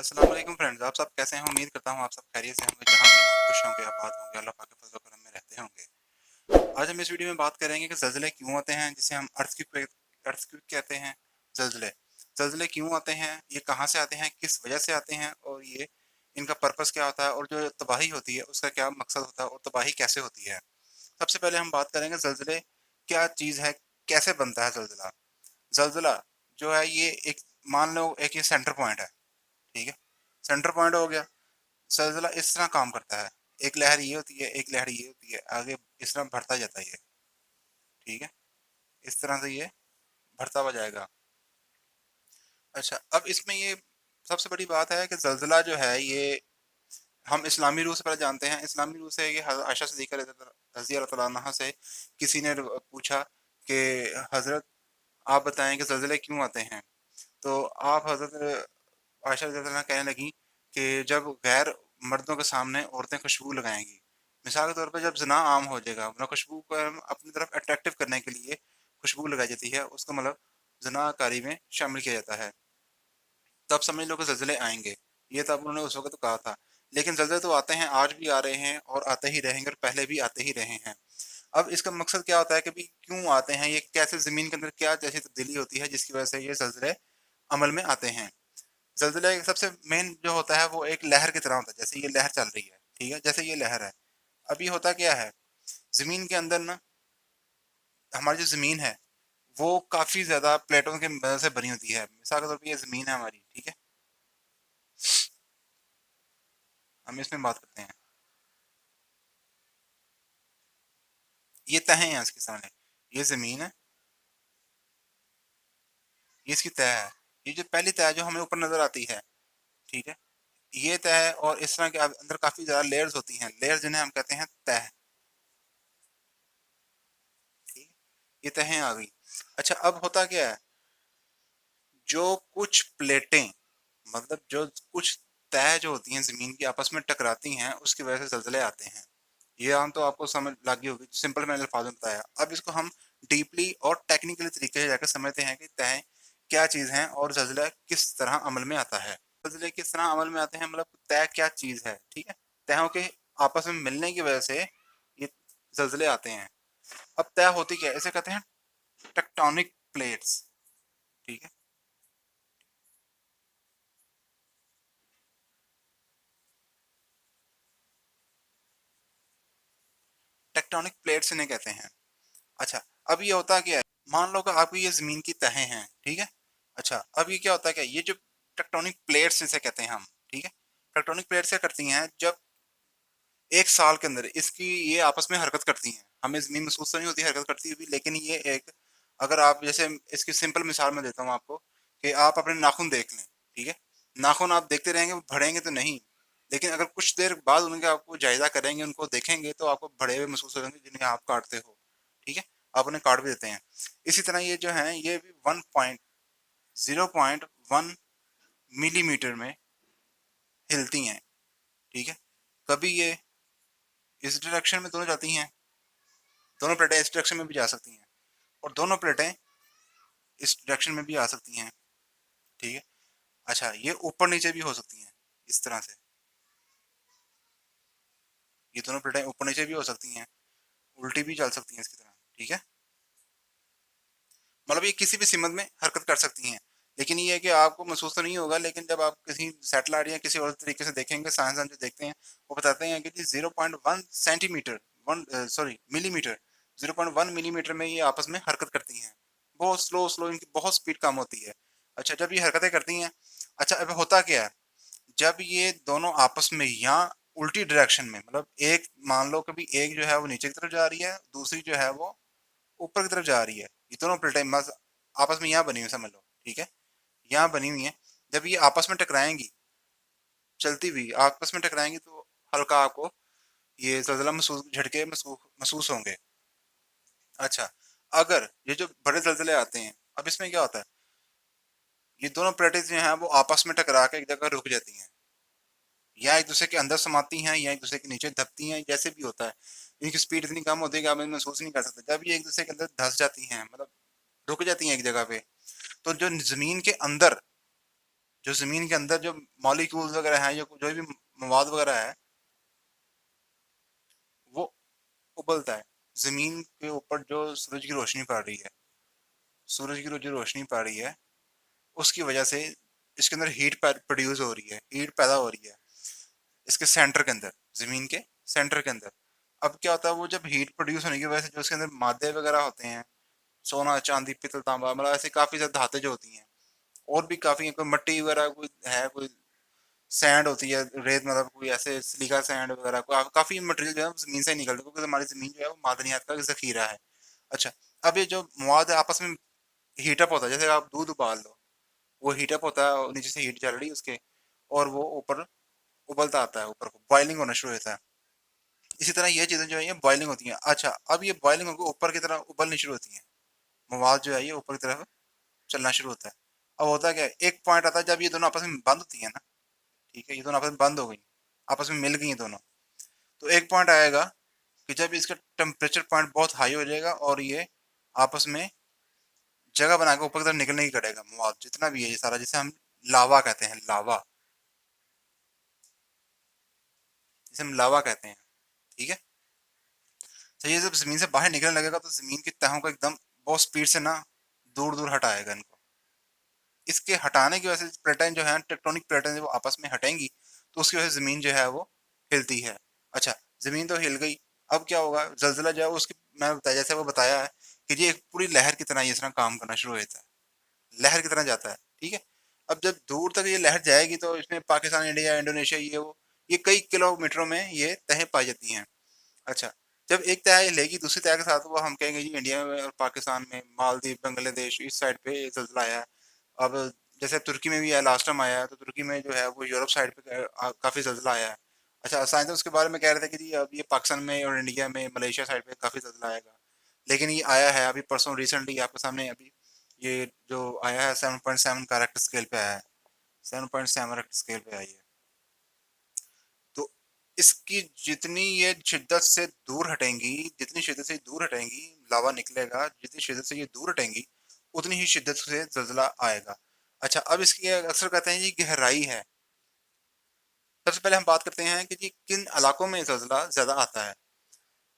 अस्सलाम वालेकुम फ्रेंड्स, आप सब कैसे हैं? उम्मीद करता हूँ आप सब खैरियत से होंगे, जहाँ भी हों खुश होंगे, आबाद होंगे, अल्लाह पाक के फज़ल व करम में रहते होंगे। आज हम इस वीडियो में बात करेंगे कि ज़लज़ले क्यों होते हैं, जिसे हम अर्थक्वेक कहते हैं। ज़लज़ले ज़लज़ले क्यों आते हैं, ये कहाँ से आते हैं, किस वजह से आते हैं और ये इनका पर्पस क्या होता है और जो तबाही होती है उसका क्या मकसद होता है और तबाही कैसे होती है। सबसे पहले हम बात करेंगे ज़लज़ले क्या चीज़ है, कैसे बनता है ज़लज़ला। ज़लज़ला जो है ये एक, मान लो एक ये सेंटर पॉइंट है, ठीक है। सेंटर पॉइंट हो गया। ज़लज़ला इस तरह काम करता है, एक लहर ये होती है, एक लहर ये होती है, आगे इस तरह बढ़ता जाता है ये, ठीक है। इस तरह से ये बढ़ता हुआ जाएगा। अच्छा, अब इसमें ये सबसे बड़ी बात है कि ज़लज़ला जो है ये हम इस्लामी रूह से पहले जानते हैं। इस्लामी रूह से ये आयशा सिद्दीक़ा रज़ी अल्लाह तआला अन्हा से किसी ने पूछा कि हज़रत आप बताएं कि ज़लज़ले क्यों आते हैं। तो आप हज़रत आयशा रज़ी अल्लाह अन्हा कहने लगी कि जब गैर मर्दों के सामने औरतें खुशबू लगाएंगी, मिसाल के तौर पे जब ज़िना आम हो जाएगा, मतलब खुशबू को हम अपनी तरफ अट्रैक्टिव करने के लिए खुशबू लगाई जाती है, उसको मतलब ज़िनाकारी में शामिल किया जाता है, तब समझ लो कि ज़लज़ले आएंगे। ये तब उन्होंने उस वक्त कहा था। लेकिन ज़लज़ले तो आते हैं, आज भी आ रहे हैं और आते ही रहेंगे और पहले भी आते ही रहे हैं। अब इसका मकसद क्या होता है कि भाई क्यों आते हैं, ये कैसे ज़मीन के अंदर क्या जैसी तब्दीली होती है जिसकी वजह से ये ज़लज़ले अमल में आते हैं। ज़लज़ले का सबसे मेन जो होता है वो एक लहर की तरह होता है। जैसे ये लहर चल रही है, ठीक है, जैसे ये लहर है। अब ये होता क्या है, ज़मीन के अंदर ना, हमारी जो ज़मीन है वो काफ़ी ज़्यादा प्लेटों की मदद से बनी होती है। मिसाल के तौर पे ये ज़मीन है हमारी, ठीक है। हम इसमें बात करते हैं, ये तहें हैं इसके सामने, ये ज़मीन है, ये इसकी तह है। ये जो पहली तह जो हमें ऊपर नज़र आती है, ठीक है, ये तह है और इस तरह के अंदर काफ़ी ज़्यादा लेयर्स होती हैं, लेयर्स जिन्हें हम कहते हैं तह, ठीक है। ये तहें आ गई। अच्छा, अब होता क्या है, जो कुछ प्लेटें, मतलब जो कुछ तह जो होती हैं ज़मीन की आपस में टकराती हैं, उसकी वजह से ज़लज़ले आते हैं। ये आम तो आपको समझ लगी होगी, सिंपल मैंने अल्फाज में बताया। अब इसको हम डीपली और टेक्निकली तरीके से जाकर समझते हैं कि तह क्या चीज़ है और ज़लज़ला किस तरह अमल में आता है। ज़लज़ले किस तरह अमल में आते हैं, मतलब तह क्या चीज़ है, ठीक है। तहों के आपस में मिलने की वजह से ये ज़लज़ले आते हैं। अब तह होती क्या है, इसे कहते हैं टेक्टोनिक प्लेट्स, ठीक है। टेक्टोनिक प्लेट्स इन्हें कहते हैं। अच्छा, अब ये होता क्या है, मान लो कि आपकी ये ज़मीन की तहें हैं, ठीक है। अच्छा, अब ये क्या होता है, क्या ये जो टेक्टोनिक प्लेट्स इसे कहते हैं हम, ठीक है। टेक्टोनिक प्लेट्स क्या करती हैं, जब एक साल के अंदर इसकी ये आपस में हरकत करती हैं, हमें ज़मीन महसूस तो नहीं होती हरकत करती हुई, लेकिन ये एक, अगर आप जैसे इसकी सिंपल मिसाल मैं देता हूँ आपको, कि आप अपने नाखून देख लें, ठीक है। नाखून आप देखते रहेंगे, वो बढ़ेंगे तो नहीं, लेकिन अगर कुछ देर बाद उनके आपको जायजा करेंगे, उनको देखेंगे तो आपको बड़े हुए महसूस होंगे जिन्हें आप काटते हो, ठीक है। आप उन्हें काट भी देते हैं। इसी तरह ये जो है ये भी 1.0.1 मिलीमीटर में हिलती हैं, ठीक है। कभी ये इस डायरेक्शन में दोनों जाती हैं, दोनों प्लेटें इस डायरेक्शन में भी जा सकती हैं और दोनों प्लेटें इस डायरेक्शन में भी आ सकती हैं, ठीक है। अच्छा, ये ऊपर नीचे भी हो सकती हैं, इस तरह से ये दोनों प्लेटें ऊपर नीचे भी हो सकती हैं, उल्टी भी चल सकती हैं इसकी तरह, ठीक है। मतलब ये किसी भी सिमत में हरकत कर सकती हैं। लेकिन ये है कि आपको महसूस तो नहीं होगा, लेकिन जब आप किसी सैटेलाइट या किसी और तरीके से देखेंगे, साइंसदान जो देखते हैं वो बताते हैं कि जी 0.1 centimetre, one sorry millimetre, 0.1 millimetre में ये आपस में हरकत करती हैं। बहुत स्लो स्लो इनकी बहुत स्पीड कम होती है। अच्छा, जब ये हरकतें करती हैं, अच्छा अब होता क्या है, जब ये दोनों आपस में या उल्टी डायरेक्शन में, मतलब एक मान लो कभी एक जो है वो नीचे की तरफ जा रही है, दूसरी जो है वो ऊपर की तरफ जा रही है, ये दोनों प्लेटें आपस में यहाँ बनी हुई समझ लो, ठीक है, यहाँ बनी हुई है। जब ये आपस में टकराएंगी, चलती हुई आपस में टकराएंगी, तो हल्का आपको ये ज़लज़ला महसूस, झटके महसूस होंगे। अच्छा, अगर ये जो बड़े ज़लज़ले आते हैं, अब इसमें क्या होता है, ये दोनों प्लेटें जो हैं वो आपस में टकरा के एक जगह रुक जाती हैं, या एक दूसरे के अंदर समाती हैं या एक दूसरे के नीचे दबती हैं, जैसे भी होता है। इनकी स्पीड इतनी कम होती है कि आप इन्हें महसूस नहीं कर सकते। जब ये एक दूसरे के अंदर धंस जाती हैं, मतलब रुक जाती हैं एक जगह पे, तो जो ज़मीन के अंदर जो ज़मीन के अंदर जो मॉलिक्यूल्स वगैरह हैं, जो भी मवाद वगैरह है, वो उबलता है। ज़मीन के ऊपर जो सूरज की रोशनी पड़ रही है, सूरज की जो रोशनी पड़ रही है, उसकी वजह से इसके अंदर हीट प्रोड्यूस हो रही है, हीट पैदा हो रही है इसके सेंटर के अंदर, ज़मीन के सेंटर के अंदर। अब क्या होता है, वो जब हीट प्रोड्यूस होने की वजह से जो उसके अंदर मादे वगैरह होते हैं, सोना चांदी पीतल तांबा, मतलब ऐसे काफ़ी ज़्यादा धातें जो होती हैं, और भी काफ़ी, कोई मिट्टी वगैरह कोई है, कोई सैंड होती है, रेत, मतलब कोई ऐसे सिलिका सैंड वगैरह, काफ़ी मटेरियल जो है वो ज़मीन से ही निकलता है, क्योंकि हमारी ज़मीन जो है वो मादनियात का ज़ख़ीरा है। अच्छा, अब ये जो मवाद है आपस में हीटअप होता है, जैसे आप दूध उबाल लो, वो हीटअप होता है और नीचे से हीट चल रही है उसके, और वो ऊपर उबलता आता है, ऊपर को बॉइलिंग होना शुरू होता है। इसी तरह ये चीज़ें जो है ये बॉइलिंग होती हैं। अच्छा, अब ये बॉइलिंग होकर ऊपर की तरफ उबलनी शुरू होती हैं, मवाद जो है ये ऊपर की तरफ चलना शुरू होता है। अब होता क्या है, एक पॉइंट आता है जब ये दोनों आपस में बंद होती है ना, ठीक है, ये दोनों आपस में बंद हो गई, आपस में मिल गई हैं दोनों, तो एक पॉइंट आएगा कि जब इसका टेम्परेचर पॉइंट बहुत हाई हो जाएगा और ये आपस में जगह बना के ऊपर की तरफ निकलने की करेगा, मवाद जितना भी है ये सारा, जिसे हम लावा कहते हैं, लावा, जिसे हम लावा कहते हैं, ठीक है। तो ये जब जमीन से बाहर निकलने लगेगा तो जमीन की तहों को एकदम बहुत स्पीड से ना दूर दूर हटाएगा इनको। इसके हटाने की वजह से प्लेटें जो है, टेक्टोनिक प्लेटें वो आपस में हटेंगी, तो उसकी वजह से ज़मीन जो है वो हिलती है। अच्छा, ज़मीन तो हिल गई, अब क्या होगा, जल्जला जो है उसकी, मैं बताया जैसे वो बताया है कि ये एक पूरी लहर की तरह ये इस तरह काम करना शुरू हो जाता है, लहर की तरह जाता है, ठीक है। अब जब दूर तक ये लहर जाएगी तो इसमें पाकिस्तान, इंडिया, इंडोनेशिया, ये कई किलोमीटरों में ये तहें पाई जाती हैं। अच्छा, जब एक तह लेगी दूसरी तह के साथ, वो हम कहेंगे जी इंडिया में और पाकिस्तान में, मालदीव, बांग्लादेश, इस साइड पे जल्जला आया है। अब जैसे तुर्की में भी आया, लास्ट टाइम आया है, तो तुर्की में जो है वो यूरोप साइड पे काफ़ी जल्जला आया है। अच्छा, साइंस उसके बारे में कह रहे थे कि जी अब ये पाकिस्तान में और इंडिया में, मलेशिया साइड पे काफ़ी जल्जला आएगा, लेकिन ये आया है अभी परसों, रिसेंटली आपके सामने अभी ये जो आया है 7.7 का रेक्टर स्केल पे आया है, 7.7 रेक्टर स्केल पे आई है। तो इसकी जितनी ये शिद्दत से दूर हटेंगी, जितनी शिद्दत से दूर हटेंगी, लावा निकलेगा, जितनी शिद्दत से ये दूर हटेंगी उतनी ही शिद्दत से जल्जला आएगा। अच्छा, अब इसकी अक्सर कहते हैं जी गहराई है। सबसे पहले हम बात करते हैं कि जी किन इलाकों में जल्जला ज़्यादा आता है।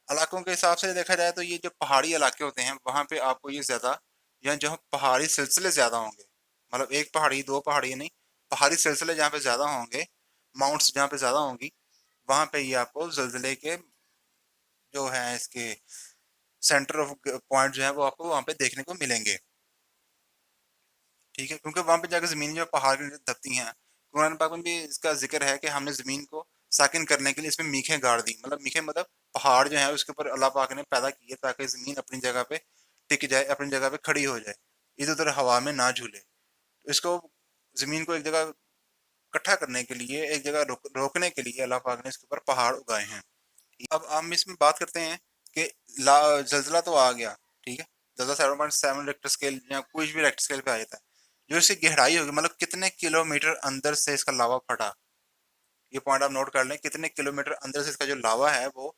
इलाकों के हिसाब से देखा जाए तो ये जो पहाड़ी इलाके होते हैं वहाँ पे आपको ये ज़्यादा, या जो पहाड़ी सिलसिले ज़्यादा होंगे, मतलब एक पहाड़ी दो पहाड़ी नहीं, पहाड़ी सिलसिले जहाँ पे ज़्यादा होंगे, माउंट्स जहाँ पे ज़्यादा होंगी, वहाँ पे ये आपको जल्जले के जो है इसके सेंटर ऑफ पॉइंट जो है वो आपको वहाँ पे देखने को मिलेंगे, ठीक है, क्योंकि वहाँ पे जाकर ज़मीन जो पहाड़ के नीचे दबती हैं। कुरान पाक में भी इसका जिक्र है कि हमने ज़मीन को साकिन करने के लिए इसमें मीखें गाड़ दी, मतलब मीखें मतलब पहाड़ जो है उसके ऊपर अल्लाह पाक ने पैदा किए ताकि ज़मीन अपनी जगह पे टिक जाए, अपनी जगह पे खड़ी हो जाए, इधर उधर हवा में ना झूले। तो इसको, ज़मीन को एक जगह इकट्ठा करने के लिए, एक जगह रोकने के लिए अल्लाह पाक ने इसके ऊपर पहाड़ उगाए हैं। अब हम इसमें बात करते हैं कि जल्जला तो आ गया, ठीक है, जल्जला 7.7 रेक्टर स्केल या कोई भी रेक्टर स्केल पे आ जाता है। जो इसकी गहराई होगी, मतलब कितने किलोमीटर अंदर से इसका लावा फटा, ये पॉइंट आप नोट कर लें, कितने किलोमीटर अंदर से इसका जो लावा है वो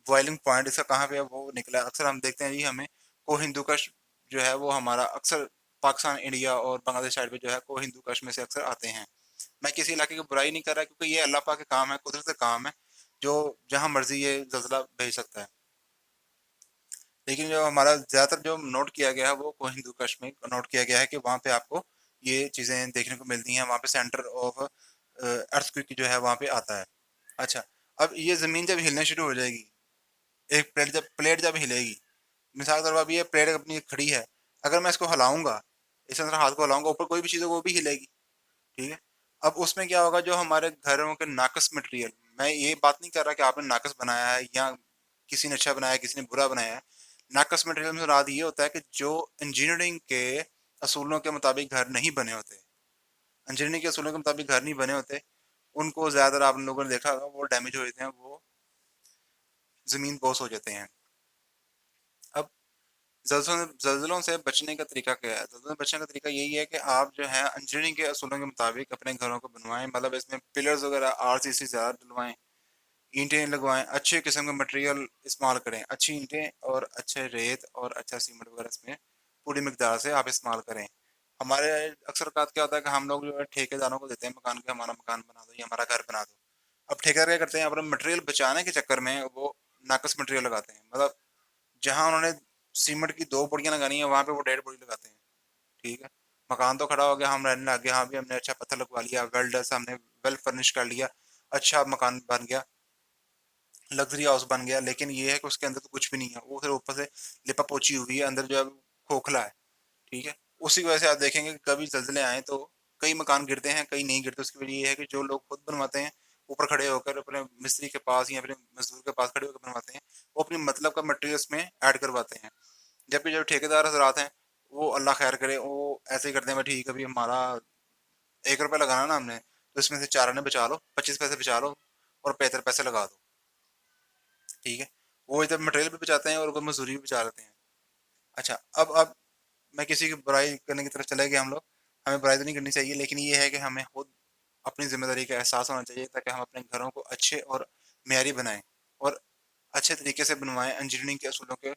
बॉइलिंग पॉइंट इसका कहाँ पे है वो निकला है। अक्सर हम देखते हैं जी, हमें को हिंदू कश जो है वो हमारा अक्सर पाकिस्तान, इंडिया और बांग्लादेश साइड पे जो है को हिंदू कश में से अक्सर आते हैं। मैं किसी इलाके की बुराई नहीं कर रहा, क्योंकि ये अल्लाह पाक के काम है, कुदरत का काम है, जो जहाँ मर्जी ये जल्जला भेज सकता है। लेकिन जो हमारा ज़्यादातर जो नोट किया गया है वो को हिंदू कश में नोट किया गया है कि वहाँ पे आपको ये चीज़ें देखने को मिलती हैं, वहाँ पे सेंटर ऑफ अर्थक्वेक जो है वहाँ पे आता है। अच्छा, अब ये ज़मीन जब हिलने शुरू हो जाएगी, एक प्लेट जब हिलेगी, मिसाल के तौर पर अब ये प्लेट अपनी खड़ी है, अगर मैं इसको हिलाऊंगा, इस तरह हाथ को हिलाऊंगा, ऊपर कोई भी चीज़ है वो भी हिलेगी, ठीक है। अब उसमें क्या होगा, जो हमारे घरों के नाकस मटेरियल, मैं ये बात नहीं कर रहा कि आपने नाकस बनाया है या किसी ने अच्छा बनाया है, किसी ने बुरा बनाया है। नाकस मटेरियल में मुराद ये होता है कि जो इंजीनियरिंग के असूलों के मुताबिक घर नहीं बने होते, इंजीनियरिंग के असूलों के मुताबिक घर नहीं बने होते, उनको ज़्यादातर आप लोगों ने देखा होगा वो डैमेज हो जाते हैं, वो ज़मीन बोस हो जाते हैं। अब जल्जलों से बचने का तरीका क्या है? जल्जलों से बचने का तरीका यही है कि आप जो है इंजीनियरिंग के असूलों के मुताबिक अपने घरों को बनवाएं, मतलब इसमें पिलर्स वगैरह आरसीसी ज़्यादा डलवाएं, ईंटें लगवाएं, अच्छे किस्म का मटेरियल इस्तेमाल करें, अच्छी ईंटें और अच्छे रेत और अच्छा सीमेंट वगैरह इसमें पूरी मिकदार से आप इस्तेमाल करें। हमारे अक्सर औकात क्या होता है कि हम लोग जो है ठेकेदारों को देते हैं मकान के, हमारा मकान बना दो या हमारा घर बना दो। अब ठेकेदार क्या करते हैं, अपना मटेरियल बचाने के चक्कर में वो नाकस मटेरियल लगाते हैं। मतलब जहां उन्होंने सीमेंट की 2 बोरियां लगानी है, वहां पे वो 1.5 बोरी लगाते हैं। ठीक है, मकान तो खड़ा हो गया, हम रहने लग गए, हाँ भी हमने अच्छा पत्थर लगवा लिया, वेल्डर से हमने वेल फर्निश कर लिया, अच्छा मकान बन गया, लग्जरी हाउस बन गया। लेकिन ये है कि उसके अंदर तो कुछ भी नहीं है, वो सिर्फ ऊपर से लिपा पोची हुई है, अंदर जो है खोखला है। ठीक है, उसी की वजह से आप देखेंगे कि कभी जल्जले आए तो कई मकान गिरते हैं, कई नहीं गिरते। उसकी वजह ये है कि जो लोग खुद बनवाते हैं, ऊपर खड़े होकर अपने मिस्त्री के पास या अपने मजदूर के पास खड़े होकर बनवाते हैं, वो अपनी मतलब का मटेरियल उसमें ऐड करवाते हैं। जबकि जो ठेकेदार हजरात हैं, वो अल्लाह खैर करे, वो ऐसे ही करते हैं, भाई ठीक है, अभी हमारा 1 रुपया लगाना ना हमने, तो इसमें से 4 आने बचा लो, 25 पैसे बचा लो और 75 पैसे लगा दो। ठीक है, वो इधर मटेरियल भी बचाते हैं और ऊपर मजदूरी भी बचा लेते हैं। अच्छा, अब मैं किसी की बुराई करने की तरफ चले गए हम लोग, हमें बुराई तो नहीं करनी चाहिए, लेकिन ये है कि हमें खुद अपनी जिम्मेदारी का एहसास होना चाहिए, ताकि हम अपने घरों को अच्छे और मेयारी बनाएं और अच्छे तरीके से बनवाएं, इंजीनियरिंग के असूलों के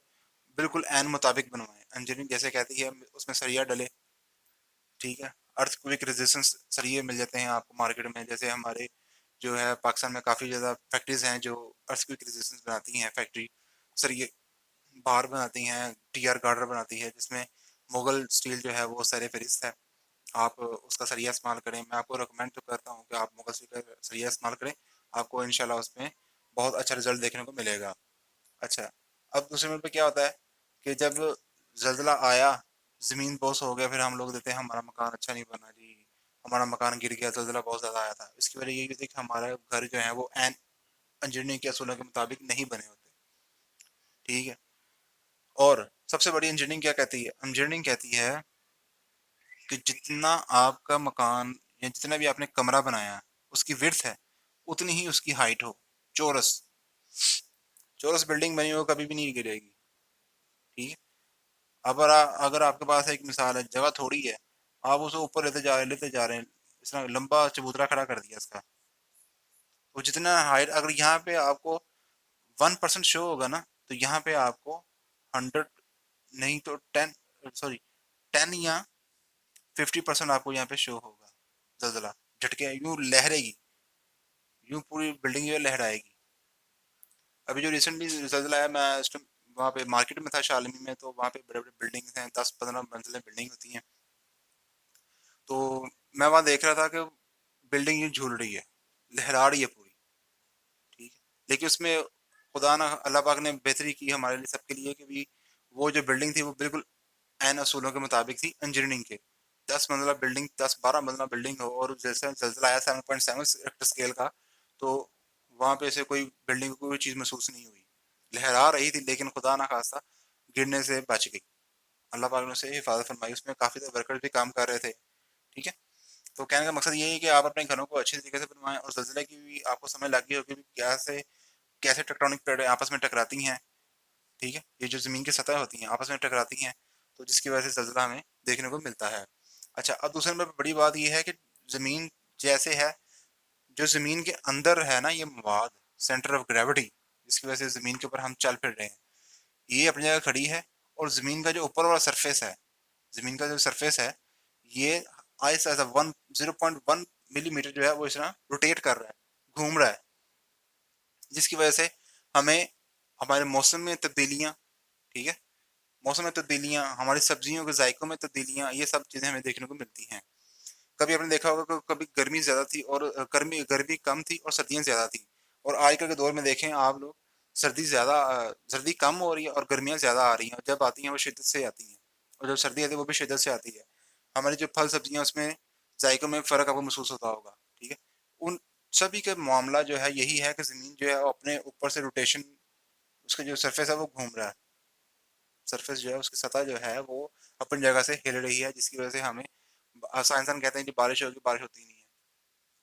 बिल्कुल एन मुताबिक बनवाएं। इंजीनियरिंग जैसे कहती है उसमें सरिया डले। ठीक है, अर्थक्वेक रेजिस्टेंस सरिये मिल जाते हैं आपको मार्केट में। जैसे हमारे जो है पाकिस्तान में काफ़ी ज़्यादा फैक्ट्रीज हैं जो अर्थक्वेक रेजिस्टेंस बनाती हैं, फैक्ट्री सरिये बार बनाती हैं, टीआर गार्डर बनाती है, जिसमें मुगल स्टील जो है वो सर फहरिस्त है। आप उसका सरिया इस्तेमाल करें, मैं आपको रिकमेंड तो करता हूँ कि आप मुगल स्टील का सरिया इस्तेमाल करें, आपको इंशाल्लाह उसमें बहुत अच्छा रिजल्ट देखने को मिलेगा। अच्छा, अब दूसरे नंबर पे क्या होता है कि जब जल्जला आया, ज़मीन बोस हो गया, फिर हम लोग देते हैं हमारा मकान अच्छा नहीं बना जी, हमारा मकान गिर गया, जल्जला बहुत ज़्यादा आया था। इसकी वजह यही होती है कि हमारा घर जो है वो एन इंजीनियरिंग के असूलों के मुताबिक नहीं बने होते। ठीक है, और सबसे बड़ी इंजीनियरिंग क्या कहती है, इंजीनियरिंग कहती है कि जितना आपका मकान या जितना भी आपने कमरा बनाया है, उसकी विड्थ है उतनी ही उसकी हाइट हो। चौरस चौरस बिल्डिंग बनी हो कभी भी नहीं गिरेगी। ठीक है, अगर आपके पास एक मिसाल है, जगह थोड़ी है, आप उसे ऊपर लेते जा रहे हैं, इस तरह लंबा चबूतरा खड़ा कर दिया इसका, तो जितना हाइट, अगर यहाँ पे आपको 1% शो होगा ना, तो यहाँ पे आपको 100 नहीं तो 10, सॉरी 10 या 50% आपको यहाँ पे शो होगा। जल्जला झटके यूं लहरेगी, यूं पूरी बिल्डिंग जो है लहराएगी। अभी जो रिसेंटली रिजल्ट आया, मैं उस टाइम वहाँ पे मार्केट में था शालमी में, तो वहाँ पे बड़े बड़े बिल्डिंग्स हैं, 10-15 मंजिलें बिल्डिंग होती हैं। तो मैं वहाँ देख रहा था कि बिल्डिंग यूं झूल रही है, लहरा रही है पूरी। ठीक है, लेकिन उसमें खुदा ना अल्लाह पाक ने बेहतरी की हमारे लिए सबके लिए कि भी वो जो बिल्डिंग थी वो बिल्कुल एन असूलों के मुताबिक थी इंजीनियरिंग के। 10 मंजिला बिल्डिंग, 10-12 मंजिला बिल्डिंग हो, और जैसे जल्जला आया 7.7 रेक्टर स्केल का, तो वहाँ पे ऐसे कोई बिल्डिंग को कोई चीज़ महसूस नहीं हुई। लहरा रही थी लेकिन खुदा ना खास्ता गिरने से बच गई, अल्लाह पाक ने उसे हिफाजत फरमाई, उसमें काफ़ी वर्कर्स भी काम कर रहे थे। ठीक है, तो कहने का मकसद ये है कि आप अपने घरों को अच्छे तरीके से बनवाएं, और जल्जले की भी आपको समझ लग गई होगी कि कैसे कैसे टेक्टोनिक प्लेटें आपस में टकराती हैं। ठीक है, ये जो ज़मीन की सतह होती हैं आपस में टकराती हैं, तो जिसकी वजह से जल्जला हमें देखने को मिलता है। अच्छा, अब दूसरे नंबर पर बड़ी बात यह है कि ज़मीन जैसे है, जो ज़मीन के अंदर है ना ये मवाद, सेंटर ऑफ ग्रेविटी, जिसकी वजह से ज़मीन के ऊपर हम चल फिर रहे हैं, ये अपनी जगह खड़ी है। और ज़मीन का जो ऊपर वाला सरफेस है, ज़मीन का जो सरफेस है, ये आई से 0.1 मिलीमीटर जो है वो इस तरह रोटेट कर रहा है, घूम रहा है, जिसकी वजह से हमें हमारे मौसम में तब्दीलियाँ, ठीक है, मौसम में तब्दीलियाँ, हमारी सब्जियों के जायकों में तब्दीलियाँ, ये सब चीज़ें हमें देखने को मिलती हैं। कभी आपने देखा होगा कि कभी गर्मी ज़्यादा थी और गर्मी गर्मी कम थी और सर्दियाँ ज़्यादा थी। और आजकल के दौर में देखें आप लोग, सर्दी कम हो रही है और गर्मियाँ ज़्यादा आ रही हैं, और जब आती हैं वो शिद्दत से आती हैं, और जब सर्दी आती है वो भी शिद्दत से आती है। हमारी जो फल सब्जियाँ उसमें जायकों में फ़र्क आपको महसूस होता होगा। ठीक है, उन सभी का मामला जो है यही है कि ज़मीन जो है वो अपने ऊपर से रोटेशन, उसका जो सरफेस है वो घूम रहा है, सरफेस जो है उसकी सतह जो है वो अपनी जगह से हिल रही है, जिसकी वजह से हमें साइंसदान कहते हैं कि बारिश होगी, बारिश होती नहीं है।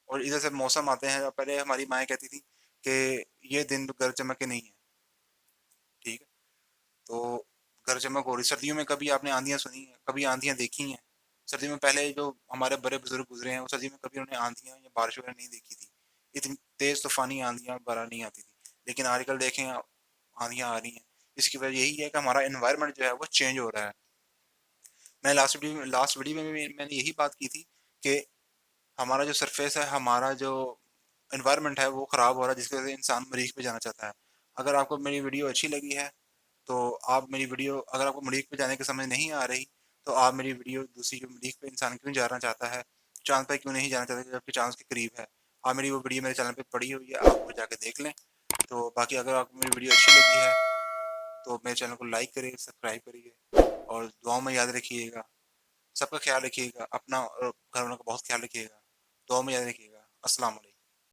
और इधर से मौसम आते हैं, पहले हमारी माएँ कहती थी कि ये दिन गरज चमक के नहीं है। ठीक है, तो गरज चमक हो रही, सर्दियों में कभी आपने आंधियाँ सुनी हैं, कभी आंधियाँ देखी हैं? सर्दियों में पहले जो हमारे बड़े बुजुर्ग गुजरे हैं, वो सर्दियों में कभी उन्होंने आंधियाँ या बारिश वगैरह नहीं देखी थी, इतनी तेज़ तूफानी आंधियाँ बारह नहीं आती थी। लेकिन आजकल देखें आंधियाँ आ रही हैं, इसकी वजह यही है कि हमारा एनवायरनमेंट जो है वो चेंज हो रहा है। मैं लास्ट वीडियो में भी मैंने यही बात की थी कि हमारा जो सरफेस है, हमारा जो इन्वायरमेंट है वो ख़राब हो रहा है, जिसकी वजह से इंसान मरीख पे जाना चाहता है। अगर आपको मेरी वीडियो अच्छी लगी है तो आप मेरी वीडियो, अगर आपको मरीख पे जाने की समझ नहीं आ रही तो आप मेरी वीडियो दूसरी, जो मरीख पे इंसान क्यों जाना चाहता है, चांद पे क्यों नहीं जाना चाहता जबकि चांद के करीब है, आप मेरी वो वीडियो मेरे चैनल पे पड़ी हुई है, आप वो जाके देख लें। तो बाकी अगर आपको मेरी वीडियो अच्छी लगी है तो मेरे चैनल को लाइक करिए, सब्सक्राइब करिए और दुआओं में याद रखिएगा। सबका ख्याल रखिएगा, अपना और घर वालों का बहुत ख्याल रखिएगा। दुआओं में याद रखिएगा। अस्सलाम वालेकुम।